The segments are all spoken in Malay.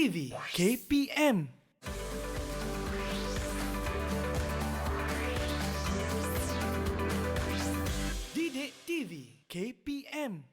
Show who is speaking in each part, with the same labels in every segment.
Speaker 1: TV KPM. Didik TV KPM.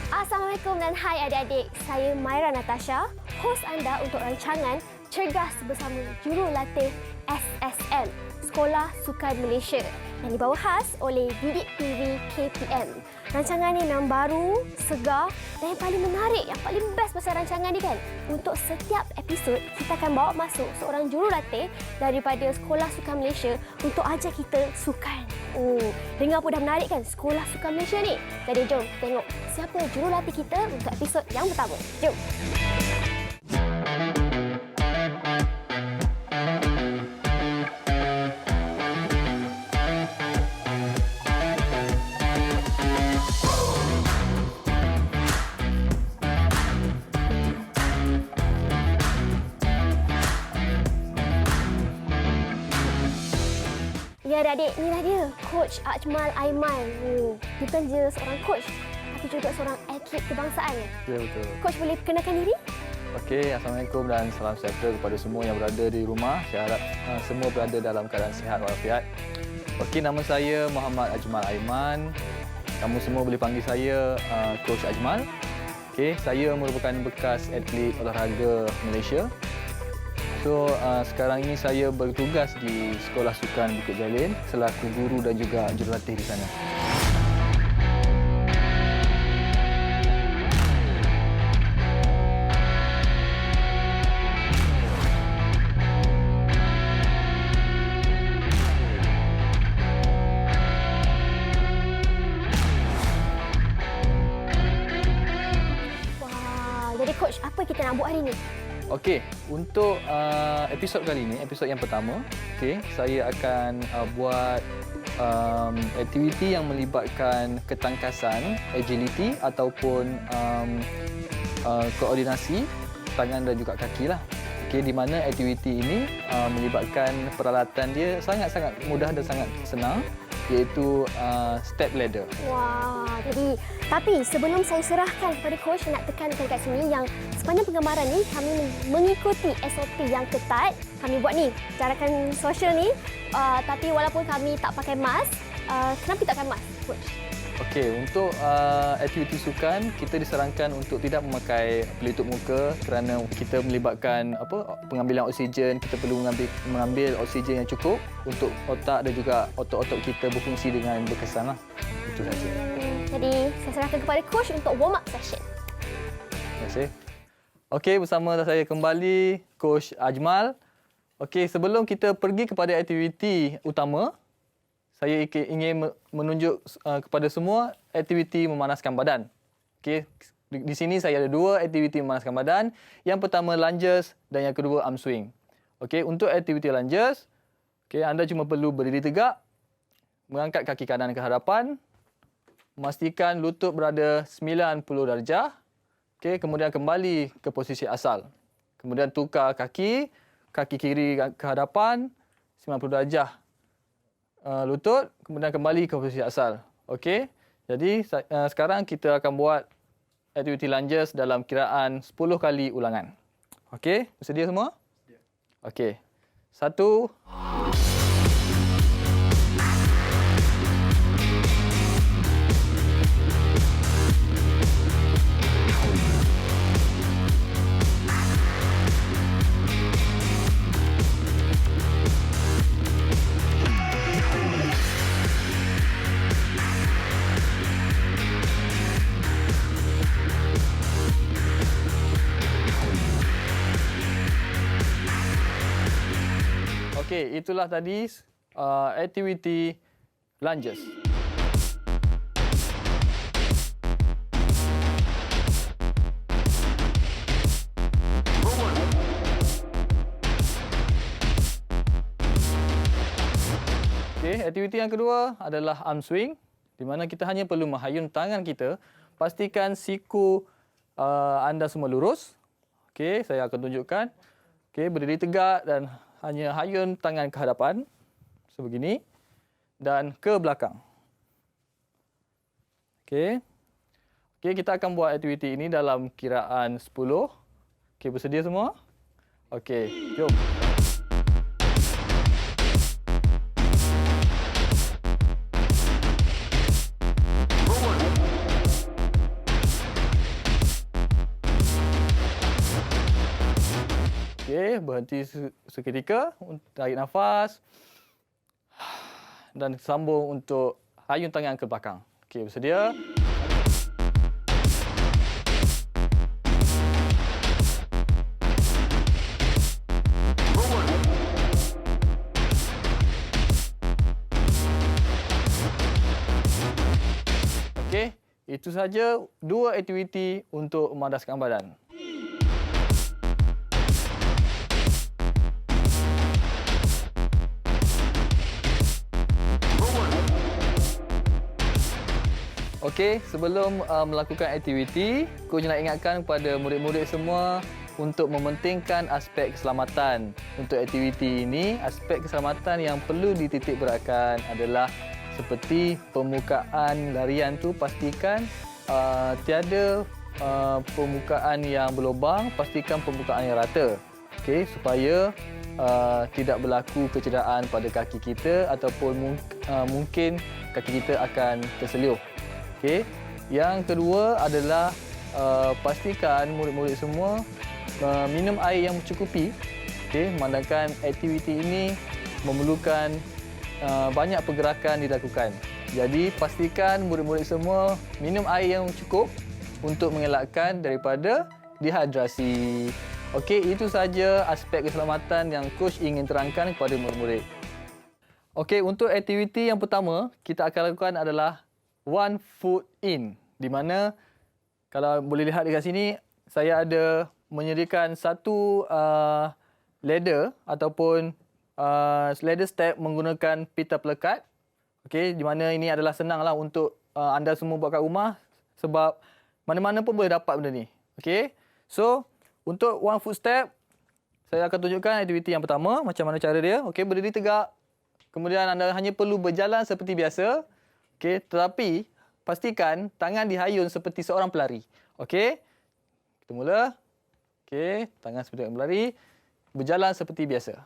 Speaker 2: Assalamualaikum dan hai adik-adik. Saya Maira Natasha, hos anda untuk rancangan Cergas bersama Jurulatih SSM, Sekolah Sukan Malaysia, yang dibawa khas oleh Didik TV KPM. Rancangan ini memang baru, segar dan yang paling menarik, yang paling best pasal rancangan ni kan. Untuk setiap episod, kita akan bawa masuk seorang jurulatih daripada Sekolah Sukan Malaysia untuk ajar kita sukan. Dengar pun dah menarik kan Sekolah Sukan Malaysia ni. Jadi jom tengok siapa jurulatih kita untuk episod yang pertama. Jom. Ya adik-adik, inilah dia, Coach Ajmal Aiman. Dia bukan je seorang coach, tapi juga seorang atlet kebangsaan.
Speaker 3: Ya, betul.
Speaker 2: Coach boleh perkenalkan diri?
Speaker 3: Okey, Assalamualaikum dan salam sejahtera kepada semua yang berada di rumah. Saya harap semua berada dalam keadaan sihat walafiat. Okey, nama saya Muhammad Ajmal Aiman. Kamu semua boleh panggil saya Coach Ajmal. Okey, saya merupakan bekas atlet olahraga Malaysia. So, sekarang ini saya bertugas di Sekolah Sukan Bukit Jalil selaku guru dan juga jurulatih di sana.
Speaker 2: Wah, jadi Coach, apa kita nak buat hari ni?
Speaker 3: Okey, untuk episod kali ini, episod yang pertama, okey, saya akan buat aktiviti yang melibatkan ketangkasan, agility ataupun koordinasi tangan dan juga kaki lah. Okey, di mana aktiviti ini melibatkan peralatan dia sangat-sangat mudah dan sangat senang, iaitu step ladder.
Speaker 2: Wah, jadi tapi sebelum saya serahkan kepada Coach, nak tekankan kat sini yang sepanjang penggambaran ni kami mengikuti SOP yang ketat. Kami buat ni, jarakan sosial ni, tapi walaupun kami tak pakai mask, kenapa tak pakai mask, Coach?
Speaker 3: Okey, untuk aktiviti sukan, kita disarankan untuk tidak memakai pelitup muka kerana kita melibatkan pengambilan oksigen. Kita perlu mengambil oksigen yang cukup untuk otak dan juga otot-otot kita berfungsi dengan berkesan lah. Itu saja.
Speaker 2: Jadi, saya serahkan kepada Coach untuk warm up session.
Speaker 3: Terima kasih. Okey, bersama saya kembali Coach Ajmal. Okey, sebelum kita pergi kepada aktiviti utama, saya ingin menunjuk kepada semua aktiviti memanaskan badan. Okey, di sini saya ada dua aktiviti memanaskan badan. Yang pertama lunges dan yang kedua arm swing. Okey, untuk aktiviti lunges, okey, anda cuma perlu berdiri tegak, mengangkat kaki kanan ke hadapan, memastikan lutut berada 90 darjah. Okey, kemudian kembali ke posisi asal. Kemudian tukar kaki kiri ke hadapan 90 darjah. Lutut, kemudian kembali ke posisi asal. Okey. Jadi sekarang kita akan buat aktiviti lunges dalam kiraan 10 kali ulangan. Okey, bersedia semua? Ya. Okey. 1. Okey, itulah tadi aktiviti lunges. Okey, aktiviti yang kedua adalah arm swing, di mana kita hanya perlu menghayun tangan kita. Pastikan siku anda semua lurus. Okey, saya akan tunjukkan. Okey, berdiri tegak dan hanya hayun tangan ke hadapan sebegini dan ke belakang. Okey. Okey, kita akan buat aktiviti ini dalam kiraan 10 Okey, bersedia semua? Okey, jom. Okey, berhenti seketika, tarik nafas dan sambung untuk hayun tangan ke belakang. Okey, bersedia? Okey, itu saja 2 aktiviti untuk memandaskan badan. Okey, sebelum melakukan aktiviti, coach nak ingatkan kepada murid-murid semua untuk mementingkan aspek keselamatan. Untuk aktiviti ini, aspek keselamatan yang perlu dititik beratkan adalah seperti permukaan larian tu pastikan tiada permukaan yang berlubang, pastikan permukaan yang rata. Okey, supaya tidak berlaku kecederaan pada kaki kita ataupun mungkin kaki kita akan terselioh. Okey. Yang kedua adalah pastikan murid-murid semua minum air yang mencukupi. Okey, memandangkan aktiviti ini memerlukan banyak pergerakan dilakukan. Jadi pastikan murid-murid semua minum air yang cukup untuk mengelakkan daripada dehidrasi. Okey, itu saja aspek keselamatan yang coach ingin terangkan kepada murid-murid. Okey, untuk aktiviti yang pertama kita akan lakukan adalah one foot in, di mana kalau boleh lihat dekat sini saya ada menyediakan satu ladder ataupun ladder step menggunakan pita pelekat. Okey, di mana ini adalah senanglah untuk anda semua buat kat rumah sebab mana-mana pun boleh dapat benda ni. Okey. So, untuk one foot step saya akan tunjukkan aktiviti yang pertama macam mana cara dia. Okey, berdiri tegak. Kemudian anda hanya perlu berjalan seperti biasa. Okey, tetapi pastikan tangan dihayun seperti seorang pelari. Okey. Kita mula. Okey, tangan seperti orang pelari, berjalan seperti biasa.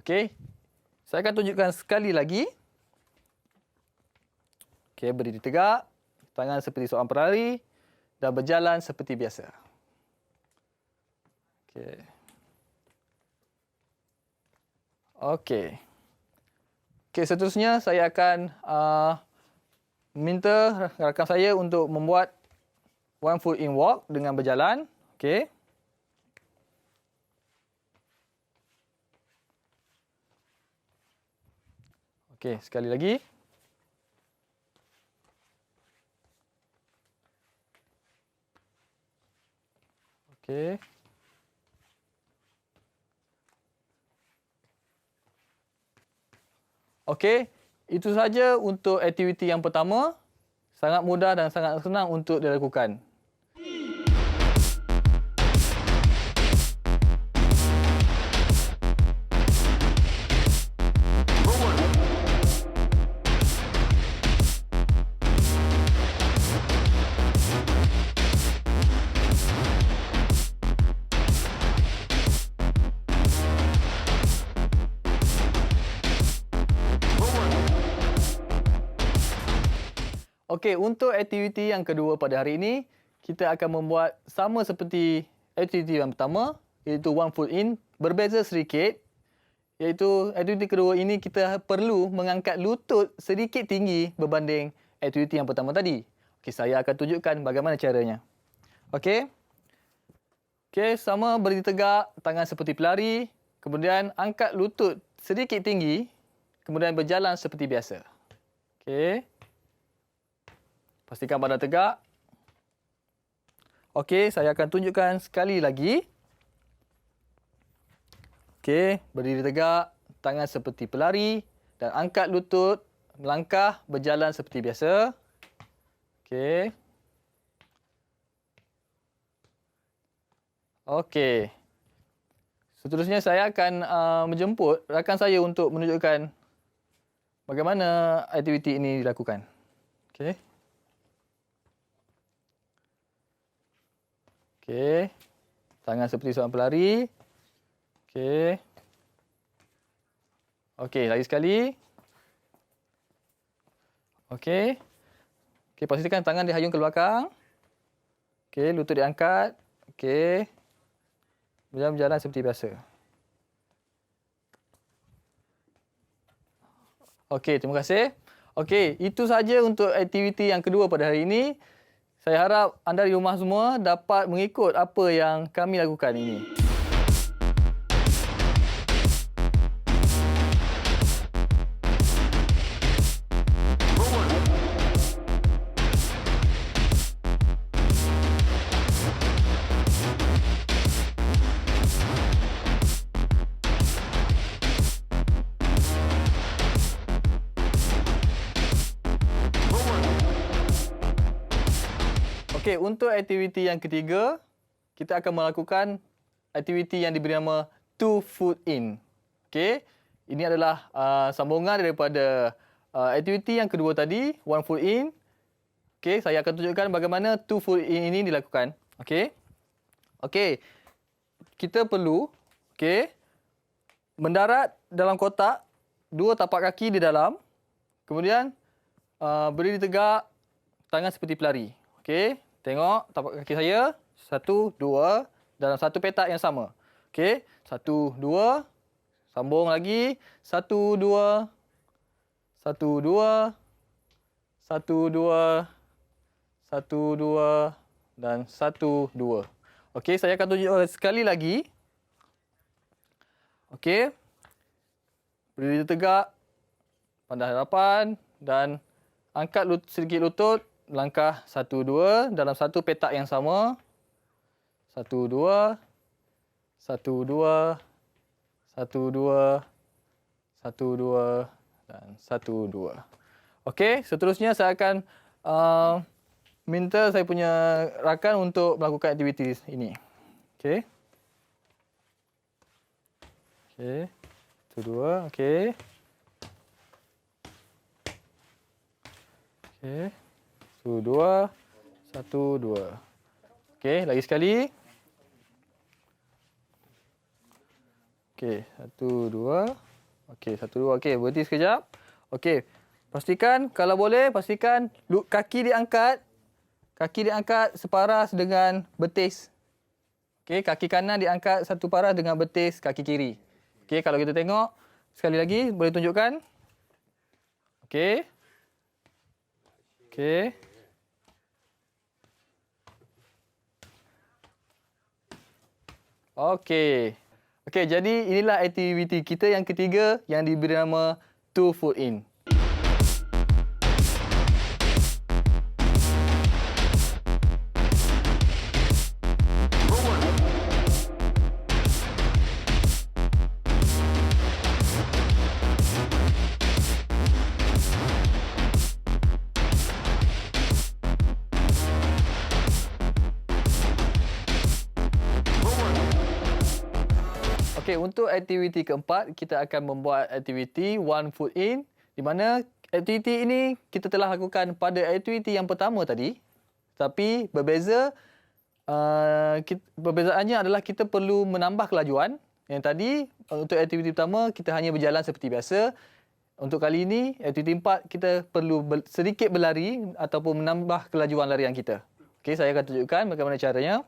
Speaker 3: Okey. Saya akan tunjukkan sekali lagi. Okey, berdiri tegak, tangan seperti seorang pelari dan berjalan seperti biasa. Okey. Okey. Okey, seterusnya saya akan minta rakan saya untuk membuat one foot in walk dengan berjalan. Okey. Okey, sekali lagi. Okey. Okey, itu saja untuk aktiviti yang pertama. Sangat mudah dan sangat senang untuk dilakukan. Okey, untuk aktiviti yang kedua pada hari ini, kita akan membuat sama seperti aktiviti yang pertama, iaitu one foot in, berbeza sedikit. Iaitu aktiviti kedua ini kita perlu mengangkat lutut sedikit tinggi berbanding aktiviti yang pertama tadi. Okey, saya akan tunjukkan bagaimana caranya. Okey. Okey, sama berdiri tegak, tangan seperti pelari, kemudian angkat lutut sedikit tinggi, kemudian berjalan seperti biasa. Okey. Pastikan badan tegak. Okey, saya akan tunjukkan sekali lagi. Okey, berdiri tegak, tangan seperti pelari dan angkat lutut, melangkah, berjalan seperti biasa. Okey. Okey. Seterusnya saya akan menjemput rakan saya untuk menunjukkan bagaimana aktiviti ini dilakukan. Okey. Okey. Tangan seperti seorang pelari. Okey. Okey, lagi sekali. Okey. Okey, pastikan tangan dihayung ke belakang. Okey, lutut diangkat. Okey. Berjalan seperti biasa. Okey, terima kasih. Okey, itu saja untuk aktiviti yang kedua pada hari ini. Saya harap anda di rumah semua dapat mengikut apa yang kami lakukan ini. Okey, untuk aktiviti yang ketiga, kita akan melakukan aktiviti yang diberi nama 2 Foot In. Okey, ini adalah sambungan daripada aktiviti yang kedua tadi, 1 Foot In. Okey, saya akan tunjukkan bagaimana 2 Foot In ini dilakukan. Okey. Okey. Kita perlu mendarat dalam kotak, 2 tapak kaki di dalam. Kemudian berdiri tegak, tangan seperti pelari. Okey. Tengok tapak kaki saya. 1, 2 dalam satu petak yang sama. Okey. 1, 2. Sambung lagi. 1, 2. 1, 2. 1, 2. 1, 2. Dan 1, 2. Okey. Saya akan tunjuk sekali lagi. Okey. Berdiri tegak. Pandang hadapan. Dan angkat sedikit lutut. Langkah 1, 2 dalam satu petak yang sama. 1, 2. 1, 2. 1, 2. 1, 2. Dan 1, 2. Okey, seterusnya saya akan minta saya punya rakan untuk melakukan aktiviti ini. Okey. Okey. 1, 2. Okey. Okey. 1, 2. 1, 2. Okey, lagi sekali. Okey, 1, 2. Okey, 1, 2. Okey, berhenti sekejap. Okey, pastikan kalau boleh, pastikan kaki diangkat. Kaki diangkat separas dengan betis. Okey, kaki kanan diangkat satu paras dengan betis kaki kiri. Okey, kalau kita tengok, sekali lagi, boleh tunjukkan. Okey. Okey. Okey. Okey, jadi inilah aktiviti kita yang ketiga yang diberi nama 2 Foot In. Okey, untuk aktiviti keempat, kita akan membuat aktiviti 1 Foot In, di mana aktiviti ini kita telah lakukan pada aktiviti yang pertama tadi. Tapi berbeza, perbezaannya adalah kita perlu menambah kelajuan. Yang tadi, untuk aktiviti pertama, kita hanya berjalan seperti biasa. Untuk kali ini, aktiviti empat, kita perlu sedikit berlari ataupun menambah kelajuan larian kita. Okey, saya akan tunjukkan bagaimana caranya.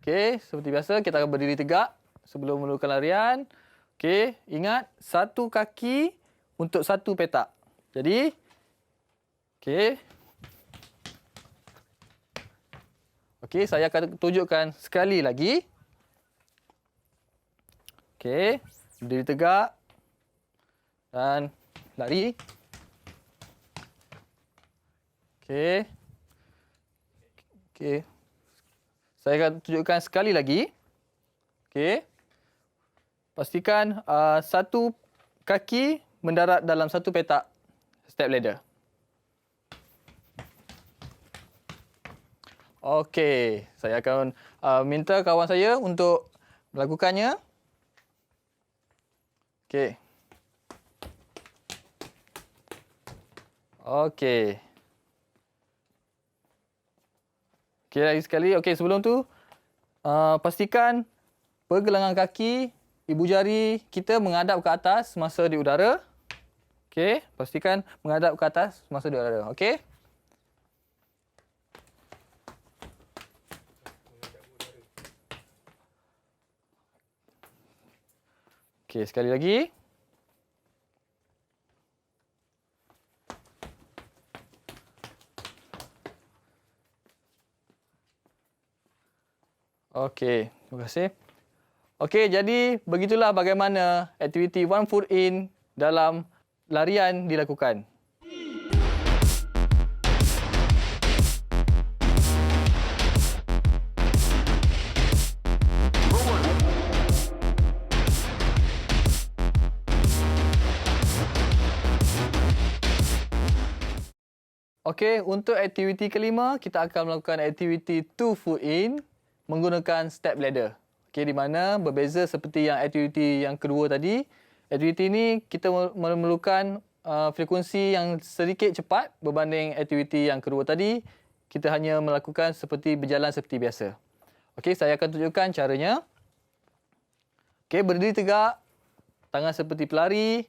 Speaker 3: Okey, seperti biasa kita akan berdiri tegak sebelum melakukan larian. Okey, ingat satu kaki untuk satu petak. Jadi, okey. Okey, saya akan tunjukkan sekali lagi. Okey, berdiri tegak dan lari. Okey. Okey. Saya akan tunjukkan sekali lagi. Okey. Pastikan satu kaki mendarat dalam satu petak step ladder. Okey. Saya akan minta kawan saya untuk melakukannya. Okey. Okey. Okey, lagi sekali. Okey, sebelum tu pastikan pergelangan kaki, ibu jari kita menghadap ke atas semasa di udara. Okey, pastikan menghadap ke atas semasa di udara. Okey? Okey, sekali lagi. Okey, terima kasih. Okey, jadi begitulah bagaimana aktiviti One Foot In dalam larian dilakukan. Okey, untuk aktiviti kelima, kita akan melakukan aktiviti Two Foot In menggunakan step ladder. Okey, di mana berbeza seperti yang aktiviti yang kedua tadi. Aktiviti ini kita memerlukan frekuensi yang sedikit cepat berbanding aktiviti yang kedua tadi. Kita hanya melakukan seperti berjalan seperti biasa. Okey, saya akan tunjukkan caranya. Okey, berdiri tegak, tangan seperti pelari.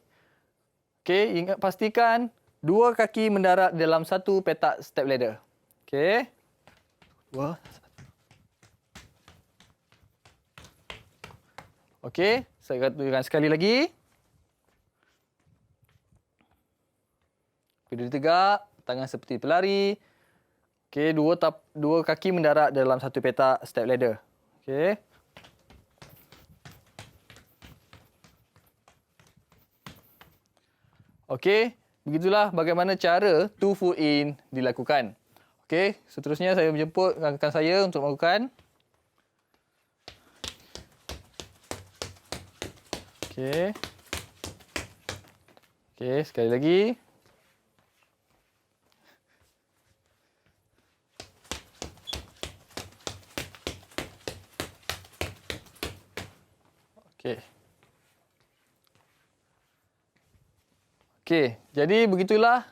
Speaker 3: Okey, ingat pastikan dua kaki mendarat dalam satu petak step ladder. Okey. Dua. Okey, saya akan tunjukkan sekali lagi. Berdiri tegak, tangan seperti pelari. Okey, dua kaki mendarat dalam satu petak step ladder. Okey. Okey, begitulah bagaimana cara Two Foot In dilakukan. Okey, seterusnya saya menjemput rakan saya untuk melakukan. Okey. Okey, sekali lagi. Okey. Okey, jadi begitulah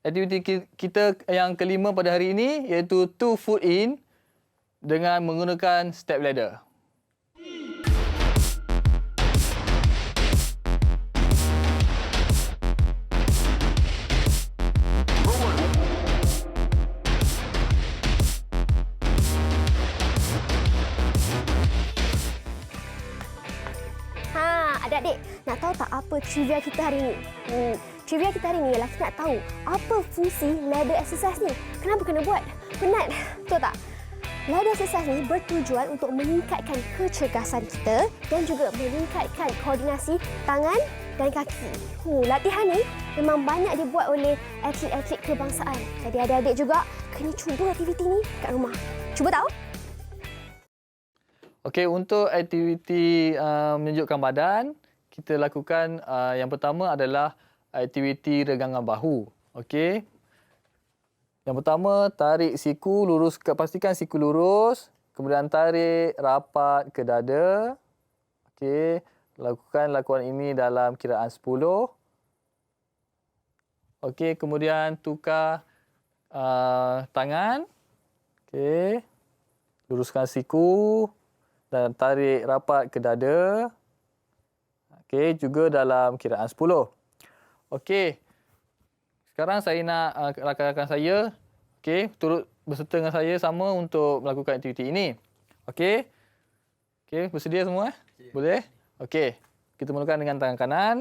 Speaker 3: aktiviti kita yang kelima pada hari ini, iaitu Two Foot In dengan menggunakan step ladder.
Speaker 2: Adik-adik, nak tahu tak apa trivia kita hari ini? Trivia kita hari ini ialah kita nak tahu apa fungsi ladder exercise ni. Kenapa kena buat? Penat, betul tak? Ladder exercise ni bertujuan untuk meningkatkan kecergasan kita dan juga meningkatkan koordinasi tangan dan kaki. Latihan ni memang banyak dibuat oleh atlet-atlet kebangsaan. Jadi adik-adik juga kena cuba aktiviti ni kat rumah. Cuba tahu?
Speaker 3: Okey, untuk aktiviti menunjukkan badan, kita lakukan yang pertama adalah aktiviti regangan bahu. Okey. Yang pertama, tarik siku lurus, pastikan siku lurus, kemudian tarik rapat ke dada. Okey, lakukan ini dalam kiraan 10. Okey, kemudian tukar tangan. Okey. Luruskan siku dan tarik rapat ke dada. Okey, juga dalam kiraan 10. Okey. Sekarang saya nak rakan-rakan saya turut berserta dengan saya sama untuk melakukan aktiviti ini. Okey. Okey, bersedia semua? Boleh? Okey. Kita mulakan dengan tangan kanan.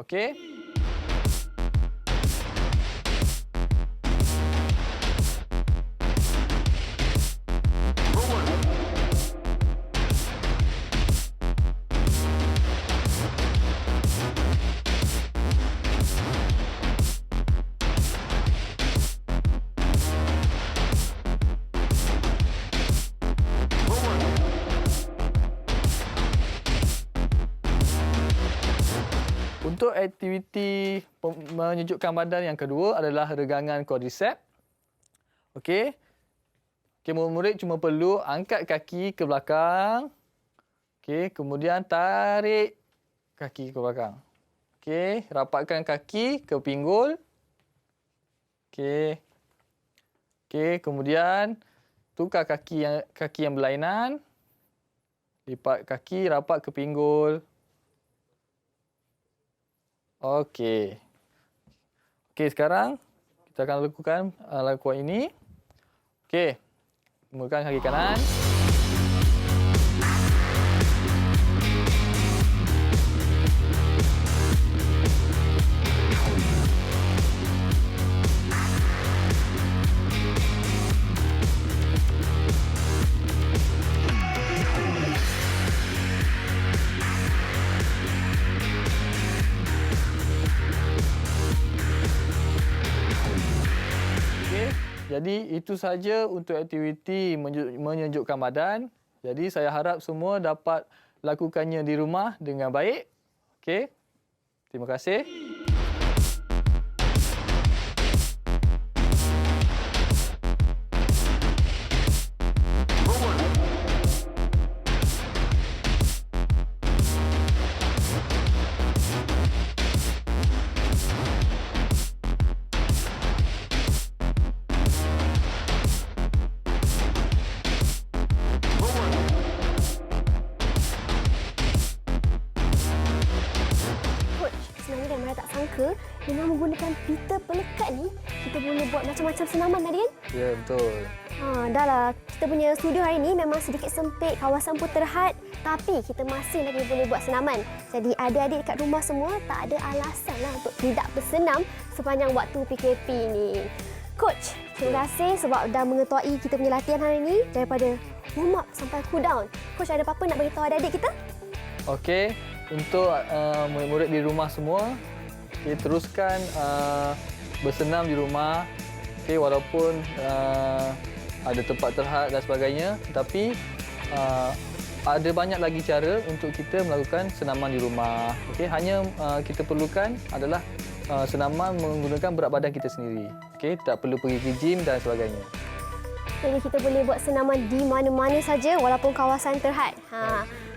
Speaker 3: Okey. untuk aktiviti menyejukkan badan yang kedua adalah regangan quadricep. Okey. Okey, murid-murid cuma perlu angkat kaki ke belakang. Okey, kemudian tarik kaki ke belakang. Okey, rapatkan kaki ke pinggul. Okey. Okey, kemudian tukar kaki yang berlainan. Lipat kaki rapat ke pinggul. Okey. Okey, sekarang kita akan lakukan lakuan ini. Okey. Mulakan kaki kanan. Jadi itu saja untuk aktiviti menyejukkan badan. Jadi saya harap semua dapat lakukannya di rumah dengan baik. Okey. Terima kasih.
Speaker 2: Sangka dengan menggunakan pita pelekat ni kita boleh buat macam-macam senaman tadi kan?
Speaker 3: Ya, betul.
Speaker 2: Dah lah, kita punya studio hari ni memang sedikit sempit, kawasan pun terhad, tapi kita masih lagi boleh buat senaman. Jadi adik-adik kat rumah semua tak ada alasan lah untuk tidak bersenam sepanjang waktu PKP ni. Coach, terima kasih sebab dah mengetuai kita punya latihan hari ni daripada warm up sampai cool down. Coach, ada apa-apa nak beritahu adik-adik kita?
Speaker 3: Okey, untuk murid-murid di rumah semua, okay, teruskan bersenam di rumah. Okay, walaupun ada tempat terhad dan sebagainya, tetapi ada banyak lagi cara untuk kita melakukan senaman di rumah. Okay, hanya kita perlukan adalah senaman menggunakan berat badan kita sendiri. Okay, tak perlu pergi ke gym dan sebagainya.
Speaker 2: Jadi kita boleh buat senaman di mana-mana saja walaupun kawasan terhad.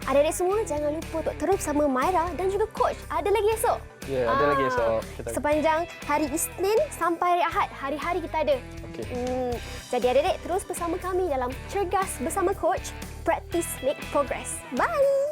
Speaker 2: Adik-adik semua jangan lupa untuk terus bersama Myra dan juga Coach. Ada lagi esok?
Speaker 3: Ya, ada lagi esok.
Speaker 2: Sepanjang hari Isnin sampai hari Ahad, hari-hari kita ada.
Speaker 3: Okey.
Speaker 2: Jadi adik-adik terus bersama kami dalam Cergas Bersama Coach. Practice make progress. Bye!